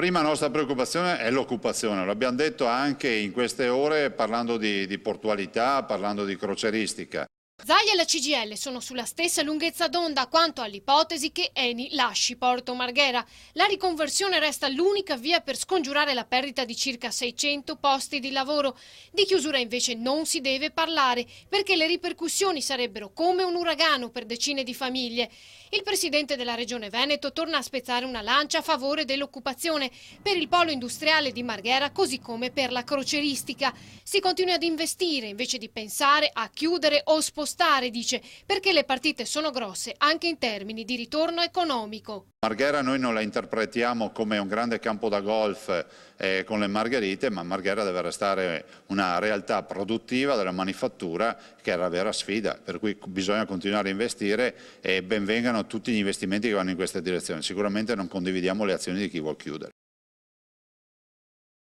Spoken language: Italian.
Prima nostra preoccupazione è l'occupazione, l'abbiamo detto anche in queste ore parlando di portualità, parlando di crocieristica. Zaia e la CGIL sono sulla stessa lunghezza d'onda quanto all'ipotesi che Eni lasci Porto Marghera. La riconversione resta l'unica via per scongiurare la perdita di circa 600 posti di lavoro. Di chiusura invece non si deve parlare perché le ripercussioni sarebbero come un uragano per decine di famiglie. Il presidente della Regione Veneto torna a spezzare una lancia a favore dell'occupazione per il polo industriale di Marghera così come per la crocieristica. Si continua ad investire invece di pensare a chiudere o spostare, dice, perché le partite sono grosse anche in termini di ritorno economico. Marghera noi non la interpretiamo come un grande campo da golf con le margherite, ma Marghera deve restare una realtà produttiva della manifattura che è la vera sfida, per cui bisogna continuare a investire e ben vengano tutti gli investimenti che vanno in questa direzione. Sicuramente non condividiamo le azioni di chi vuol chiudere.